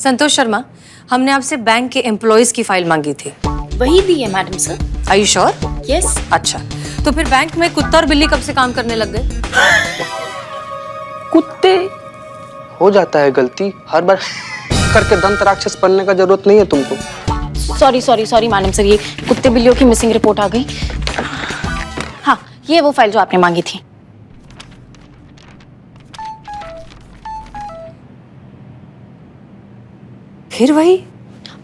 संतोष शर्मा, हमने आपसे बैंक के एम्प्लॉयज की फाइल मांगी थी। वही दी है madam sir. Are you sure? Yes. अच्छा, तो फिर बैंक में कुत्ता और बिल्ली कब से काम करने लग गए? कुत्ते हो जाता है गलती, हर बार करके दंत राक्षस बनने का जरूरत नहीं है तुमको। सॉरी मैडम सर, ये कुत्ते बिल्लियों की मिसिंग रिपोर्ट आ गई। हाँ, ये वो फाइल जो आपने मांगी थी। फिर वही?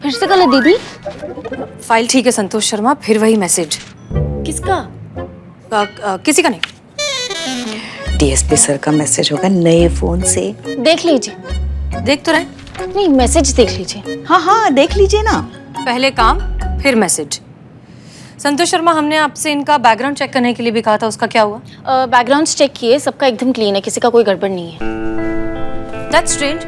फिर से गलत दीदी? फाइल ठीक है संतोष शर्मा, फिर वही मैसेज। किसका? किसी का नहीं। डीएसपी सर का मैसेज होगा नए फोन से। देख लीजिए। देख तो रहे। नहीं, मैसेज देख लीजिए। हाँ देख लीजिए ना। पहले काम फिर मैसेज। संतोष शर्मा, हमने आपसे इनका बैकग्राउंड चेक करने के लिए भी कहा था, उसका क्या हुआ? बैकग्राउंड चेक किए, सबका एकदम क्लीन है, किसी का कोई गड़बड़ नहीं है। दैट्स स्ट्रेंज,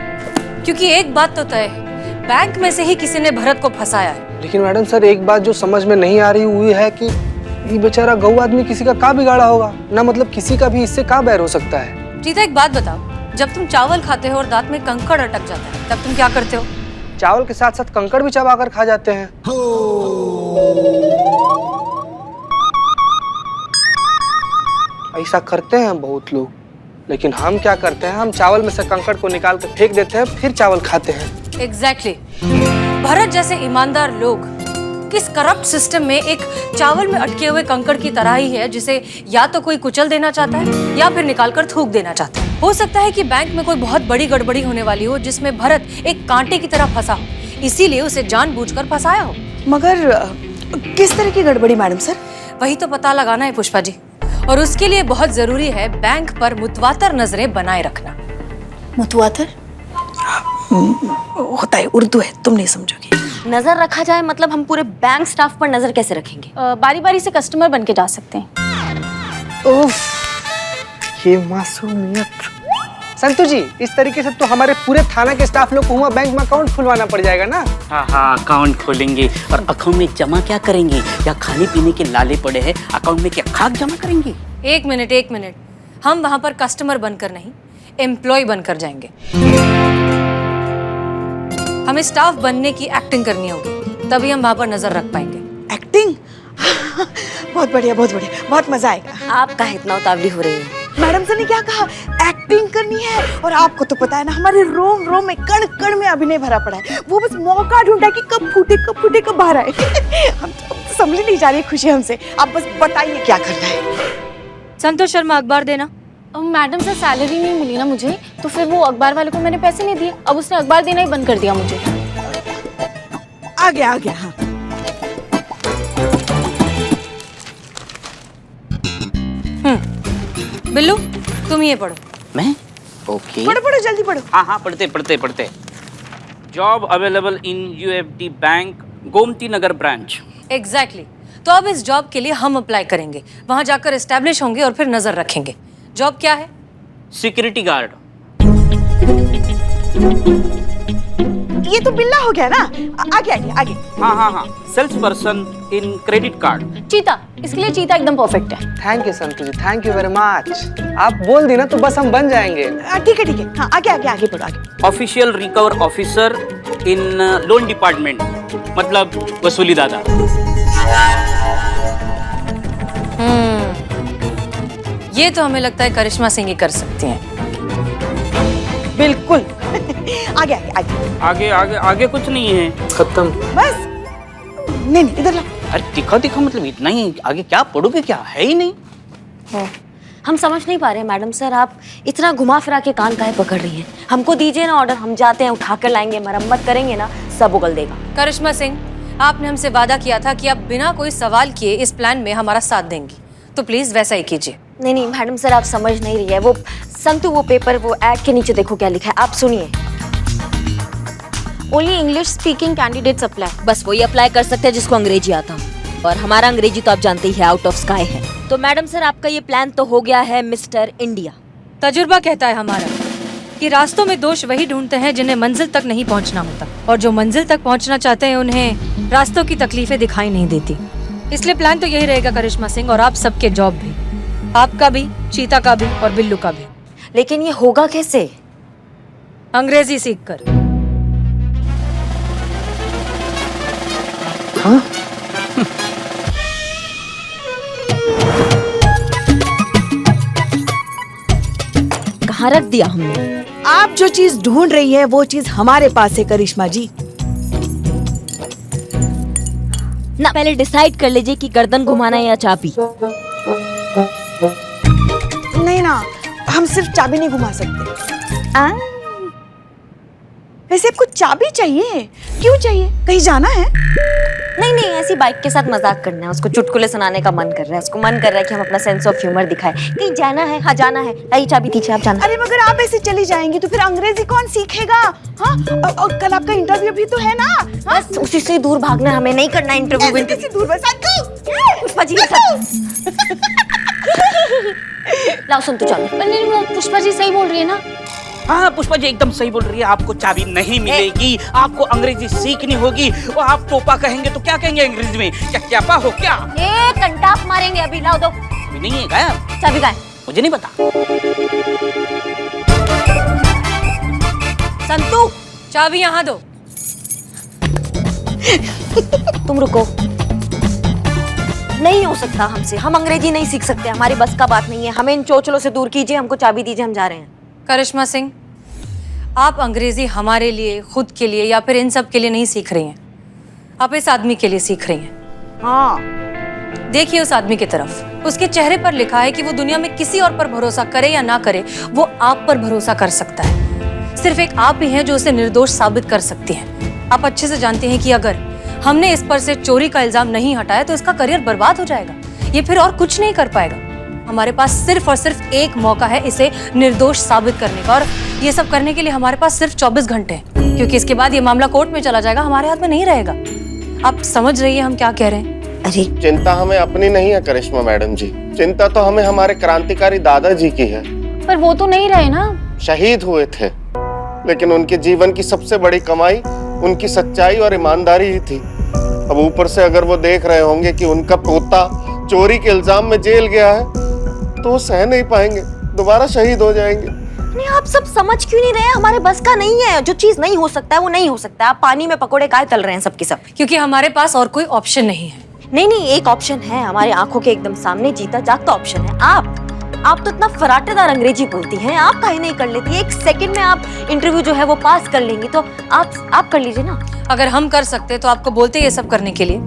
क्योंकि एक बात तो तय है, बैंक में से ही किसी ने भरत को फंसाया है। लेकिन मैडम सर, एक बात जो समझ में नहीं आ रही हुई है कि ये बेचारा गऊ आदमी किसी का का बिगाड़ा होगा ना, मतलब किसी का भी इससे का बैर हो सकता है। जीता, एक बात बताओ, जब तुम चावल खाते हो और दांत में कंकड़ अटक जाता है, तब तुम क्या करते हो? चावल के साथ साथ कंकड़ भी चबाकर खा जाते हैं। ऐसा करते हैं बहुत लोग, लेकिन हम क्या करते हैं, हम चावल में से कंकड़ को निकाल कर फेंक देते हैं, फिर चावल खाते हैं। एग्जैक्टली। भरत जैसे ईमानदार लोग किस करप्ट सिस्टम में एक चावल में अटके हुए कंकड़ की तरह ही है, जिसे या तो कोई कुचल देना चाहता है या फिर निकालकर थूक देना चाहता है। हो सकता है कि बैंक में कोई बहुत बड़ी गड़बड़ी होने वाली हो, जिसमें भरत एक कांटे की तरह फंसा हो, इसीलिए उसे जानबूझकर फंसाया हो। मगर किस तरह की गड़बड़ी मैडम सर? वही तो पता लगाना है पुष्पा जी, और उसके लिए बहुत जरूरी है बैंक पर मुतवातर नजरें बनाए रखना। मुतवातर होता है, उर्दू है, तुम नहीं समझोगी। नजर रखा जाए मतलब हम पूरे बैंक स्टाफ पर नजर कैसे रखेंगे? बारी बारी से कस्टमर बन के जा सकते हैं। उफ, ये मासूमियत। संतु जी, इस तरीके से तो हमारे पूरे थाना के स्टाफ लोग को हुआ बैंक में अकाउंट खुलवाना पड़ जाएगा ना। हाँ, अकाउंट खोलेंगे और अकाउंट में जमा क्या करेंगे? या खाने पीने के लाले पड़े हैं, अकाउंट में क्या खाक जमा करेंगे? एक मिनट, हम वहां पर कस्टमर बनकर नहीं, एम्प्लॉय बनकर जाएंगे। हमें स्टाफ बनने की एक्टिंग करनी होगी, तभी हम वहां पर नजर रख पाएंगे। एक्टिंग? बहुत बढ़िया, बहुत मजा आएगा। आप काहे इतना उतावली हो रही है? मैडम सर ने क्या कहा? एक्टिंग करनी है, और आपको तो पता है ना, हमारे रोम रोम में कण कण में अभिनय भरा पड़ा है। वो बस मौका ढूंढा कि कब फूटे कब बाहर आए। हम तो समझ नहीं जा रही खुशी हमसे। आप बस बताइए क्या करना है। संतोष शर्मा, अखबार देना। मैडम सर, सैलरी नहीं मिली ना मुझे, तो फिर वो अखबार वाले को मैंने पैसे नहीं दिए, अब उसने अखबार देना ही बंद कर दिया मुझे। आ गया हाँ। बिल्लू, तुम ये पढ़ो। मैं? ओके। पढ़ो जल्दी पढ़ो। हाँ, पढ़ते। Job available in UFD bank, Gomti Nagar branch. Exactly. तो अब इस जॉब के लिए हम अप्लाई करेंगे, वहां जाकर एस्टेब्लिश होंगे और फिर नजर रखेंगे। जॉब क्या है? Security guard. ये तो बिल्ला हो गया ना। आगे। हाँ, sales person in credit card. चीता, इसके लिए चीता एकदम परफेक्ट है। Thank you Santu ji, thank you very much. आप बोल दी ना तो बस हम बन जाएंगे। ठीक है। हाँ, आगे पढ़ो आगे। Official recover officer in loan department, मतलब वसूली दादा। ये तो हमें लगता है करिश्मा सिंह ही कर सकती हैं। बिल्कुल। आगे कुछ नहीं है। खत्म। बस नहीं इधर ला। अरे दिखा मतलब इतना ही, आगे क्या पढ़ोगे? क्या है ही नहीं। हम समझ नहीं पा रहे मैडम सर, आप इतना घुमा फिरा के कान काहे पकड़ रही हैं? हमको दीजिए ना ऑर्डर, हम जाते हैं, उठा कर लाएंगे, मरम्मत करेंगे ना, सब उगल देगा। करिश्मा सिंह, आपने हमसे वादा किया था कि आप बिना कोई सवाल किए इस प्लान में हमारा साथ देंगी, तो प्लीज वैसा ही कीजिए। नहीं मैडम सर, आप समझ नहीं रही है। वो संतु, वो पेपर, वो ऐड के नीचे देखो क्या लिखा है, आप सुनिए। Only English speaking candidates apply. बस वही अप्लाई कर सकते हैं जिसको अंग्रेजी आता हो, और हमारा अंग्रेजी तो आप जानते ही है, आउट ऑफ स्काई है। तो मैडम सर, आपका ये प्लान तो हो गया है मिस्टर इंडिया। तजुर्बा कहता है हमारा कि रास्तों में दोष वही ढूंढते हैं जिन्हें मंजिल तक नहीं पहुंचना होता, और जो मंजिल तक पहुंचना चाहते हैं उन्हें रास्तों की तकलीफें दिखाई नहीं देती। इसलिए प्लान तो यही रहेगा करिश्मा सिंह, और आप सबके जॉब भी, आपका भी, चीता का भी और बिल्लू का भी। लेकिन ये होगा कैसे? अंग्रेजी सीखकर। यहाँ रख दिया हमने। आप जो चीज ढूंढ रही है वो चीज हमारे पास है करिश्मा जी। ना पहले डिसाइड कर लीजिए कि गर्दन घुमाना है या चाबी। नहीं ना, हम सिर्फ चाबी नहीं घुमा सकते। वैसे आपको चाबी चाहिए, क्यों चाहिए? कहीं जाना है? नहीं नहीं, ऐसी बाइक के साथ मजाक करना है। उसको चुटकुले सुनाने का मन कर रहा है, उसको मन कर रहा है कि हम अपना सेंस ऑफ ह्यूमर दिखाएं। कहीं जाना है? हाँ जाना है। लाइए चाबी दीजिए, आप जाना। अरे मगर आप ऐसे चली जाएंगी तो फिर अंग्रेजी कौन सीखेगा? हाँ, और कल आपका इंटरव्यू भी तो है ना? हाँ? बस उसी से दूर भागना है, हमें नहीं करना इंटरव्यू। ऐसे कैसे दूर? बस पुष्पा जी लाओ सुन तू चाबी। पर नहीं, वो पुष्पा जी सही बोल रही है ना। हाँ पुष्पा जी एकदम सही बोल रही है, आपको चाबी नहीं मिलेगी, आपको अंग्रेजी सीखनी होगी। वो आप टोपा कहेंगे तो क्या कहेंगे अंग्रेजी में? क्या क्यापा हो क्या? ए कंटाप मारेंगे अभी। लाओ दो। अभी नहीं है गायब? चाबी गायब। मुझे नहीं पता। संतू, चाबी यहाँ दो। तुम रुको। नहीं हो सकता हमसे, हम अंग्रेजी नहीं सीख सकते, हमारी बस का बात नहीं है। हमें इन चोचलों से दूर कीजिए, हमको चाबी दीजिए, हम जा रहे हैं। करिश्मा सिंह, आप अंग्रेजी हमारे लिए, खुद के लिए या फिर इन सब के लिए नहीं सीख रही हैं। आप इस आदमी के लिए सीख रही हैं। हाँ, देखिए उस आदमी की तरफ, उसके चेहरे पर लिखा है कि वो दुनिया में किसी और पर भरोसा करे या ना करे, वो आप पर भरोसा कर सकता है। सिर्फ एक आप ही हैं जो उसे निर्दोष साबित कर सकती हैं। आप अच्छे से जानते हैं कि अगर हमने इस पर से चोरी का इल्जाम नहीं हटाया तो इसका करियर बर्बाद हो जाएगा। ये फिर और कुछ नहीं कर पाएगा। हमारे पास सिर्फ और सिर्फ एक मौका है इसे निर्दोष साबित करने का, और ये सब करने के लिए हमारे पास सिर्फ 24 घंटे हैं, क्योंकि इसके बाद ये मामला कोर्ट में चला जाएगा, हमारे हाथ में नहीं रहेगा। आप समझ रही है हम क्या कह रहे हैं? अरे चिंता हमें अपनी नहीं है करिश्मा मैडम जी, चिंता तो हमें हमारे क्रांतिकारी दादाजी की है। पर वो तो नहीं रहे ना। शहीद हुए थे, लेकिन उनके जीवन की सबसे बड़ी कमाई उनकी सच्चाई और ईमानदारी ही थी। अब ऊपर से अगर वो देख रहे होंगे कि उनका पोता चोरी के इल्जाम में जेल गया है तो वो सह नहीं पाएंगे, दोबारा शहीद हो जाएंगे। नहीं, आप सब समझ क्यों नहीं रहे? हमारे बस का नहीं है। जो चीज नहीं हो सकता है वो नहीं हो सकता है। आप पानी में पकोड़े काहे तल रहे हैं सबके सब? क्योंकि हमारे पास और कोई ऑप्शन नहीं है। नहीं नहीं, एक ऑप्शन है हमारे आंखों के एकदम सामने, जीता जागता ऑप्शन है। आप तो इतना फराटेदार अंग्रेजी बोलती हैं, आप काहे नहीं कर लेती? एक सेकंड में आप इंटरव्यू जो है वो पास कर लेंगी, तो आप कर लीजिए ना। अगर हम कर सकते तो आपको बोलते ये सब करने के लिए।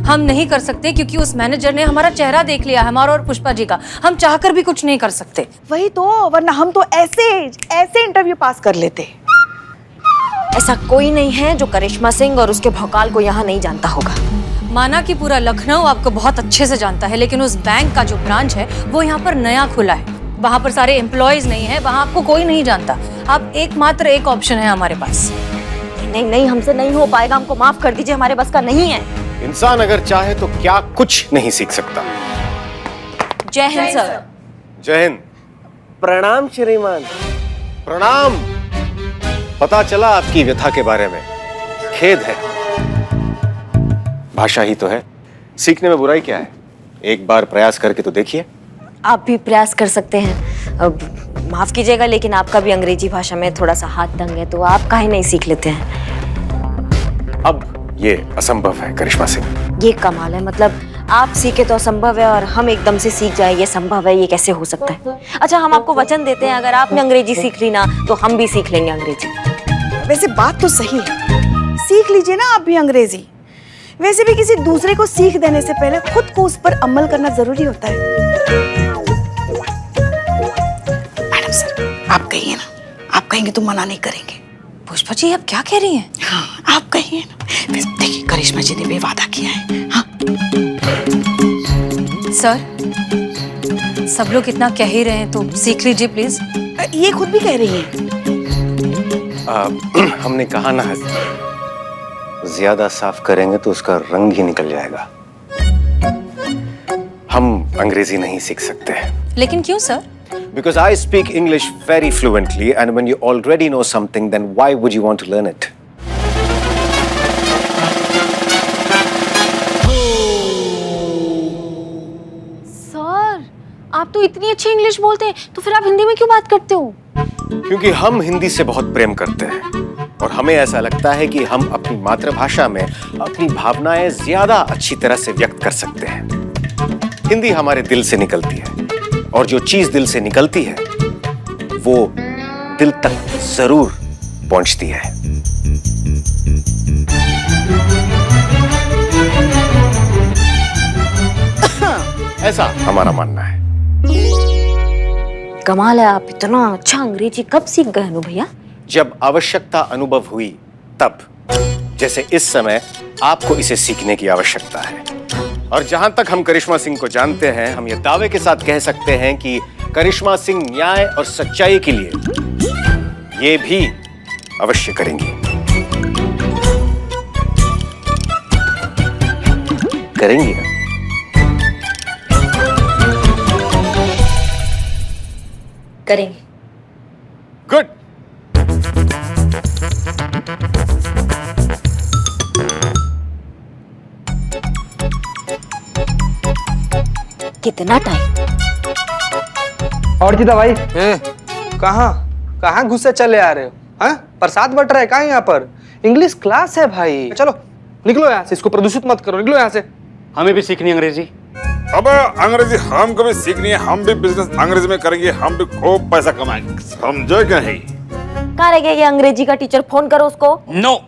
हम नहीं कर सकते क्योंकि उस मैनेजर ने हमारा चेहरा देख लिया, हमारा और पुष्पा जी का। हम चाहकर भी कुछ नहीं कर सकते। वही तो, वरना हम तो ऐसे इंटरव्यू पास कर लेते। ऐसा कोई नहीं है जो करिश्मा सिंह और उसके भौकाल को यहाँ नहीं जानता होगा। माना कि पूरा लखनऊ आपको बहुत अच्छे से जानता है, लेकिन उस बैंक का जो ब्रांच है वो यहाँ पर नया खुला है। वहाँ पर सारे एम्प्लॉयज नहीं है, वहाँ आपको कोई नहीं जानता। आप एकमात्र एक ऑप्शन है हमारे पास। नहीं नहीं, हमसे नहीं हो पाएगा, हमको माफ कर दीजिए, हमारे बस का नहीं है। इंसान अगर चाहे तो क्या कुछ नहीं सीख सकता। जय हिंद सर। जय हिंद। प्रणाम श्रीमान। प्रणाम। पता चला आपकी व्यथा के बारे में, खेद है। भाषा ही तो है, सीखने में बुराई क्या है? एक बार प्रयास करके तो देखिए। आप भी प्रयास कर सकते हैं। अब माफ कीजिएगा, लेकिन आपका भी अंग्रेजी भाषा में थोड़ा सा हाथ तंग है, तो आप काहे नहीं सीख लेते हैं? अब ये असंभव है करिश्मा सिंह। ये कमाल है, मतलब आप सीखे तो असंभव है और हम एकदम से सीख जाए ये संभव है। ये कैसे हो सकता है? अच्छा, हम आपको वचन देते हैं, अगर आपने अंग्रेजी सीख ली ना तो हम भी सीख लेंगे अंग्रेजी। वैसे बात तो सही है, सीख लीजिए ना आप भी अंग्रेजी। वैसे भी किसी दूसरे को सीख देने से पहले खुद को उस पर अमल करना जरूरी होता है। मैडम सर, आप कहिए ना, आप कहेंगे तो मना नहीं करेंगे। पुष्पा जी आप क्या कह रही हैं? हाँ, आप कहिए ना। देखिए करिश्मा जी ने भी वादा किया है। हाँ सर, सब लोग इतना कह ही रहे हैं तो सीख लीजिए प्लीज। ये खुद भी कह रही हैं। हमने कहा ना, ज्यादा साफ करेंगे तो उसका रंग ही निकल जाएगा। हम अंग्रेजी नहीं सीख सकते। लेकिन क्यों sir? Because I speak English very fluently, and when you already know something, then why would you want to learn it? Sir, आप तो इतनी अच्छी इंग्लिश बोलते हैं, तो फिर आप हिंदी में क्यों बात करते हो? क्योंकि हम हिंदी से बहुत प्रेम करते हैं और हमें ऐसा लगता है कि हम अपनी मातृभाषा में अपनी भावनाएं ज्यादा अच्छी तरह से व्यक्त कर सकते हैं। हिंदी हमारे दिल से निकलती है और जो चीज दिल से निकलती है वो दिल तक जरूर पहुंचती है। ऐसा हमारा मानना है। कमाल है, आप इतना अच्छा अंग्रेजी कब सीख गए अनु भैया? जब आवश्यकता अनुभव हुई तब, जैसे इस समय आपको इसे सीखने की आवश्यकता है। और जहां तक हम करिश्मा सिंह को जानते हैं, हम ये दावे के साथ कह सकते हैं कि करिश्मा सिंह न्याय और सच्चाई के लिए ये भी अवश्य करेंगी। करेंगी ना? करेंगे। गुड। कितना टाइम? और जीता भाई, कहाँ घुसे चले आ रहे हो? हाँ, प्रसाद बट रहा है कहाँ यहाँ पर? इंग्लिश क्लास है भाई, चलो निकलो यहाँ से, इसको प्रदूषित मत करो, निकलो यहाँ से। हमें भी सीखनी अंग्रेजी। अब अंग्रेजी हमको भी सीखनी है, हम भी बिजनेस अंग्रेजी में करेंगे, हम भी खूब पैसा कमाएंगे, समझो क्या है? कहाँ रह गया ये अंग्रेजी का टीचर? फोन करो उसको। नो।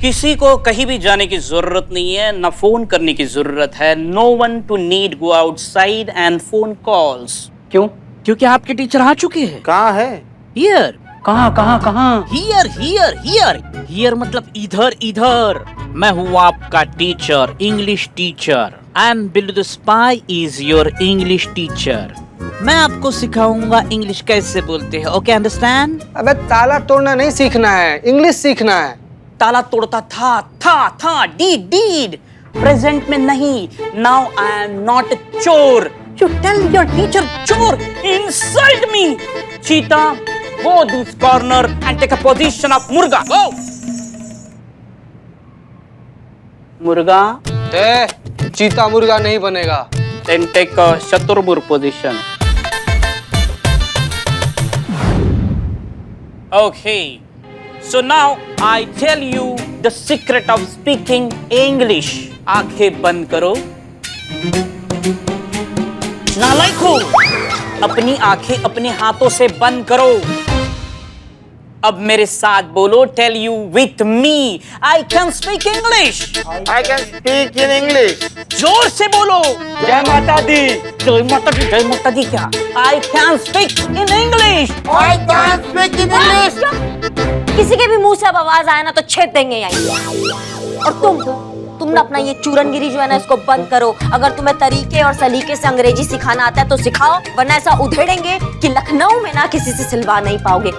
किसी को कहीं भी जाने की जरूरत नहीं है, ना फोन करने की जरूरत है। No one to need go outside and phone calls. क्यों? क्योंकि आपके टीचर आ चुके हैं। कहाँ है? हियर। कहाँ? Here here here. हियर मतलब इधर इधर। मैं हूँ आपका teacher, English teacher. I am Billu the spy is your English teacher. मैं आपको सिखाऊंगा इंग्लिश कैसे बोलते हैं। Okay, understand? अबे ताला तोड़ना नहीं सीखना है, इंग्लिश सीखना है। ताला तोड़ता था, डीड प्रेजेंट में नहीं। Now I am not a चोर। यू टेल योर टीचर चोर, इंसल्ट मी। चीता, go this corner and take a position of मुर्गा। गो। मुर्गा? चीता मुर्गा नहीं बनेगा। देन टेक अ शतुरमुर्ग position. Okay. So now I tell you the secret of speaking English. आंखें बंद करो। नालायक हो, अपनी आंखें अपने हाथों से बंद करो। अब मेरे साथ बोलो, tell you with me, I can speak English. I can speak in English. जोर से बोलो। जय माता दी। जय माता दी, जय माता दी क्या? I can speak in English. I can speak in English. किसी के भी मुंह से अब आवाज आए ना तो छेद देंगे यहीं। और तुम ना अपना ये चूरनगिरी जो है ना इसको बंद करो। अगर तुम्हें तरीके और सलीके से अंग्रेजी सिखाना आता है तो सिखाओ, वरना ऐसा उधेड़ेंगे कि लखनऊ में ना किसी से सिलवा नहीं पाओगे।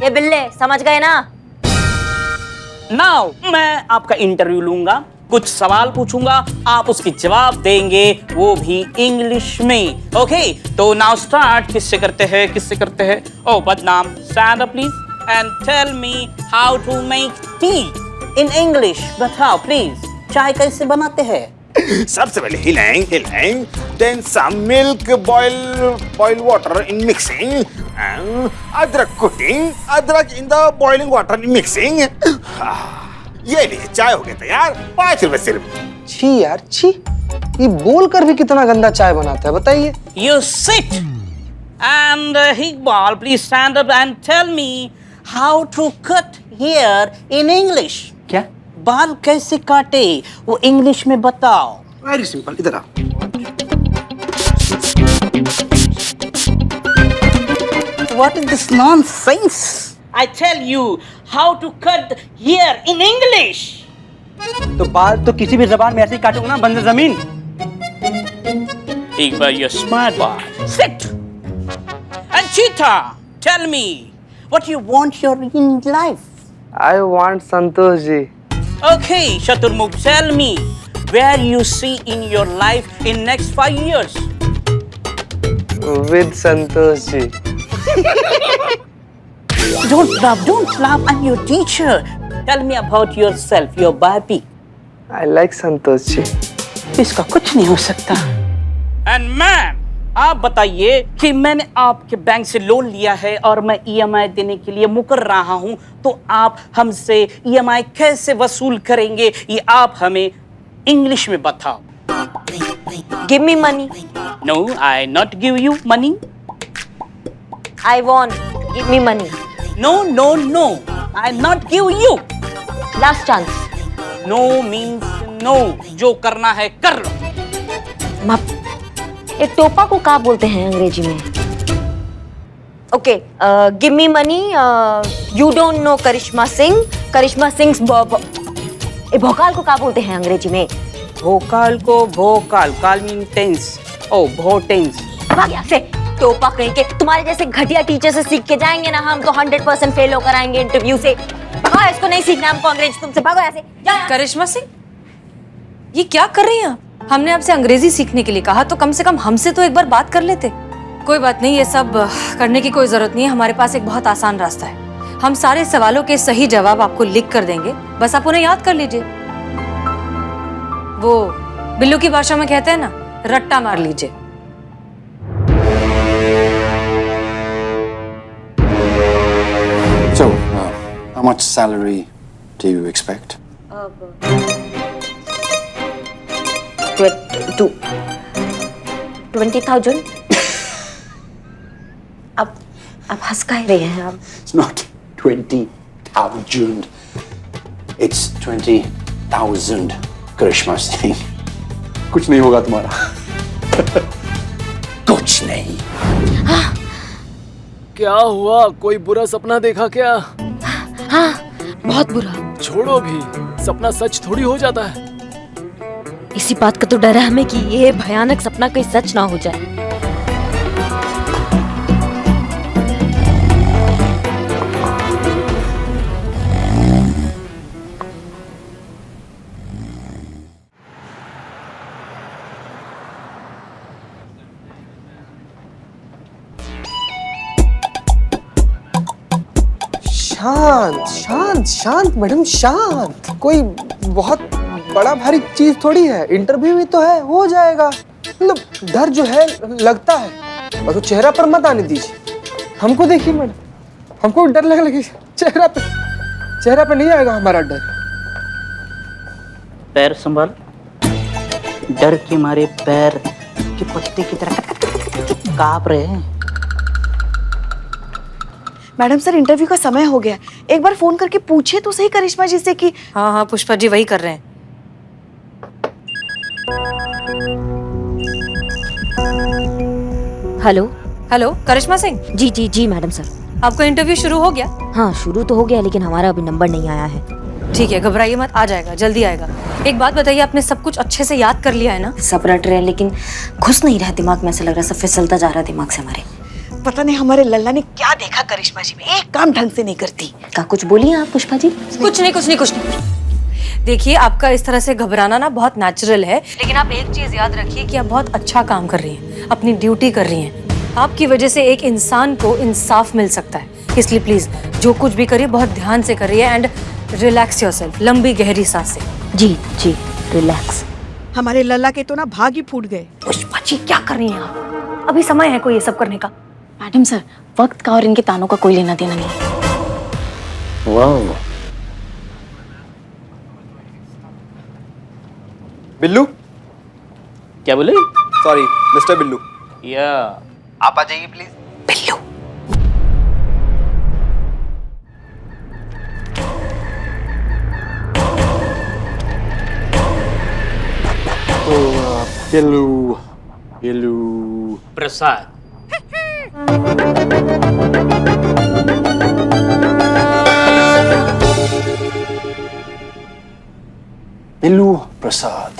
ये बिल्ले, समझ गए ना? नाउ मैं आपका इंटरव्यू लूंगा, कुछ सवाल पूछूंगा, आप उसके जवाब देंगे, वो भी इंग्लिश में। ओके, तो नाउ स्टार्ट। किससे करते हैं? ओ बदनाम, stand up please and tell me how to make tea in English. बताओ प्लीज, चाय कैसे बनाते हैं? सबसे पहले हिलाएं, then some milk, boil water in mixing, and अदरक cooking, अदरक in the boiling water in mixing. ये लिए चाय हो गया तैयार, 5 रुपए सिर्फ। छी यार छी, ये बोल कर भी कितना गंदा चाय बनाता है, बताइए। You sit and Iqbal, please stand up and tell me how to cut hair in English. क्या? बाल कैसे काटे वो इंग्लिश में बताओ। वेरी सिंपल, इधर आ। What is this nonsense? I tell you how to cut hair in English. तो बाल तो किसी भी जबान में ऐसे ही काटोगे ना, बंदर जमीन। Iqbal, you're smart boy. Sit. And Cheetah, tell me what you want your in life. I want Santosh ji. Okay, Shaturmukh, tell me where you see in your life in next 5 years. With Santosh ji. Don't laugh. I'm your teacher. Tell me about yourself, your baby. I like Santosh ji. इसका कुछ नहीं हो सकता। And ma'am, आप बताइए कि मैंने आपके बैंक से लोन लिया है और मैं ईएमआई देने के लिए मुकर रहा हूं, तो आप हमसे ईएमआई कैसे वसूल करेंगे, ये आप हमें इंग्लिश में बताओ। Give me money. No, I not give you money. I want, give me money. No no no, I not give you. Last chance. No means no, जो करना है कर लो। ये टोपा को क्या बोलते हैं अंग्रेजी में? Okay, give me money. You don't know Karishma Singh. Karishma Singh ये भोकाल को क्या बोलते हैं अंग्रेजी में? भोकाल को भोकाल, काल मीन टेंस। ओ भोटेंस। भाग यहाँ से टोपा कहीं के। तुम्हारे जैसे घटिया टीचर से सीख के जाएंगे ना हम, तो 100% फेल होकर आएंगे इंटरव्यू से। भागो, इसको नहीं सीखना हमको अंग्रेजी तुमसे। भागो यहाँ से, जाओ यहाँ। करिश्मा सिंह, ये क्या कर रही हैं आप? हमने आपसे अंग्रेजी सीखने के लिए कहा, तो कम से कम हमसे तो एक बार बात कर लेते। कोई बात नहीं, ये सब करने की कोई जरूरत नहीं है। हमारे पास एक बहुत आसान रास्ता है। हम सारे सवालों के सही जवाब आपको लिख कर देंगे, बस आप उन्हें याद कर लीजिए। वो बिल्लू की भाषा में कहते हैं ना, रट्टा मार लीजिए। So, how much salary do you expect? 20,000। अब हंस का रहे हैं आप? It's not 20,000. It's 20,000. करिश्मा सिंह, कुछ नहीं होगा तुम्हारा। कुछ नहीं। क्या हुआ? कोई बुरा सपना देखा क्या? हाँ, बहुत बुरा। छोड़ो भी, सपना सच थोड़ी हो जाता है। इसी बात का तो डर है हमें कि ये भयानक सपना कहीं सच ना हो जाए। शांत शांत शांत मैडम, शांत। कोई बहुत बड़ा भारी चीज थोड़ी है, इंटरव्यू ही तो है, हो जाएगा। मतलब डर जो है लगता है, और तो चेहरा पर मत आने दीजिए। हमको देखिए मैडम, हमको डर लगे चेहरा पे नहीं आएगा हमारा डर। पैर संभाल, डर के मारे पैर के पत्ते की तरह कांप रहे हैं। मैडम सर, इंटरव्यू का समय हो गया, एक बार फोन करके पूछे तो सही करिश्मा जी से कि। हाँ हाँ पुष्पा जी वही कर रहे हैं। हेलो। हेलो करिश्मा सिंह। जी जी जी मैडम सर। आपका इंटरव्यू शुरू हो गया? हाँ, शुरू तो हो गया, लेकिन हमारा अभी नंबर नहीं आया है। ठीक है, घबराइए मत, आ जाएगा, जल्दी आएगा। एक बात बताइए, आपने सब कुछ अच्छे से याद कर लिया है ना? सब रट रहे हैं, लेकिन घुस नहीं रहा दिमाग में। ऐसा लग रहा है सब फिसलता जा रहा है दिमाग से हमारे। पता नहीं हमारे लल्ला ने क्या देखा करिश्मा जी में, एक काम ढंग से नहीं करती। क्या कुछ बोली आप पुष्पा जी? कुछ नहीं। देखिए, आपका इस तरह से घबराना ना बहुत नेचुरल है, लेकिन आप एक चीज याद रखिए कि आप बहुत अच्छा काम कर रही हैं, अपनी ड्यूटी कर रही हैं। आपकी वजह से एक इंसान को इंसाफ मिल सकता है, इसलिए प्लीज जो कुछ भी करिए बहुत ध्यान से करिए एंड रिलैक्स योरसेल्फ। लंबी गहरी सांसें। जी जी, रिलैक्स। हमारे लल्ला के तो ना भाग ही फूट गए। पुष्पा जी क्या कर रही हैं आप? अभी समय है कोई ये सब करने का? मैडम सर, वक्त का और इनके तानों का कोई लेना देना नहीं है। वाह। बिल्लू। क्या बोले? Sorry, mister Billu. या आप आ जाइए प्लीज। बिल्लू। बिल्लू प्रसाद। बिल्लू प्रसाद।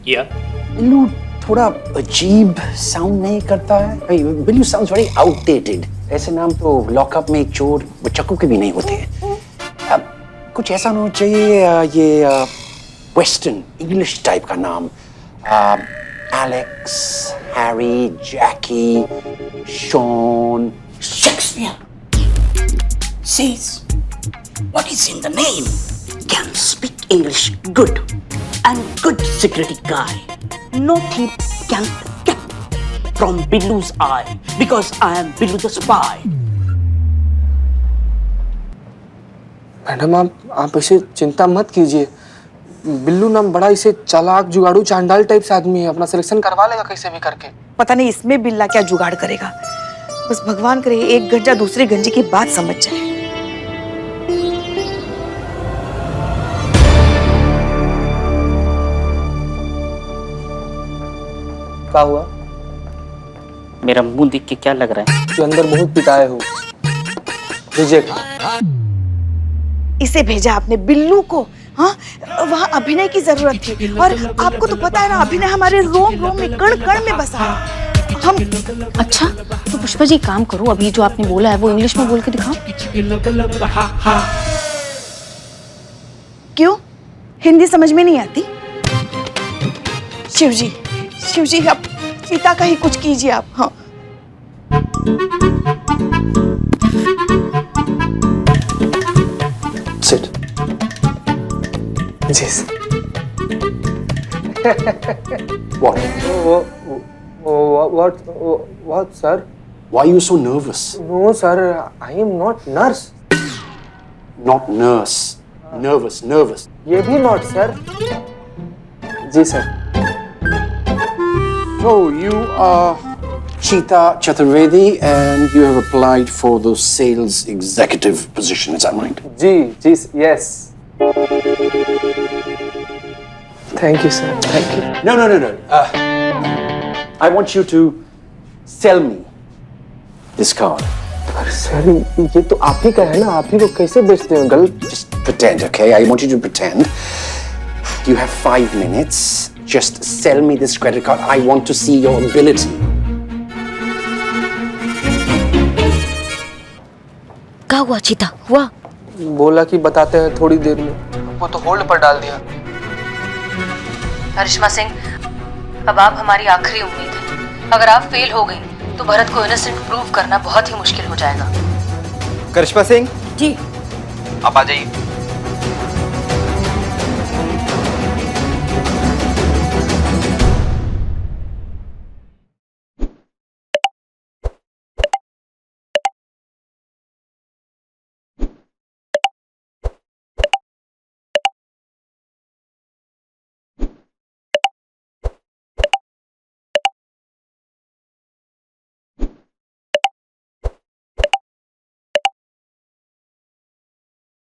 या बिल्लू थोड़ा अजीब साउंड नहीं करता है? Billu sounds very outdated. ऐसे नाम तो लॉकअप में एक चोर चक्कू के भी नहीं होते हैं। कुछ ऐसा होना चाहिए, ये वेस्टर्न इंग्लिश टाइप का नाम। Alex, Harry, Jackie, Shawn, Shakespeare. Says, what is in the name? Can speak English good and good security guy. No thief can get. from Billu's eye because I am Billu the spy. Madam आप ऐसे चिंता मत कीजिए। बिल्लू नाम बड़ा इसे चालाक जुगाड़ू चांडाल टाइप से आदमी है, अपना सिलेक्शन करवा लेगा कैसे भी करके। पता नहीं इसमें बिल्ला क्या जुगाड़ करेगा। बस भगवान करे एक गंजा दूसरे गंजे की बात समझ जाए। क्या हुआ? मेरा मुंह देख के क्या लग रहा है? कि अंदर बहुत पिटाए हो। रिजेक्ट। इसे भेजा आपने बिल्लू को, हाँ? वहाँ अभिनय की जरूरत थी और आपको तो पता है ना, अभिनय हमारे रोम रोम में कण कण में बसा है। हम अच्छा तो पुष्पा जी काम करो, अभी जो आपने बोला है वो इंग्लिश में बोल के दिखाओ। क्यों? हिंदी समझ में नहीं आती? शिव जी आप सीता का ही कुछ कीजिए आप। हाँ Sit. Yes. What? What, sir? Why are you so nervous? No, sir. I am not nurse. Not nurse. Nervous. ये भी not, sir. जी sir. So you are Cheetah Chaturvedi and you have applied for the sales executive position, is that right? जी, yes. Thank you, sir. Thank you. No. I want you to sell me this card. पर sir ये तो आप ही का है ना, आप ही को कैसे बेचते हैं? गलत। Just pretend, okay? I want you to pretend. You have 5 minutes. Just sell me this credit card. I want to see your ability. क्या हुआ चीता? हुआ? बोला कि बताते हैं थोड़ी देर में, वो तो होल्ड पर डाल दिया। करिश्मा सिंह, अब आप हमारी आखिरी उम्मीद है। अगर आप फेल हो गई तो भरत को इनोसेंट प्रूव करना बहुत ही मुश्किल हो जाएगा। करिश्मा सिंह जी आप आ जाइए।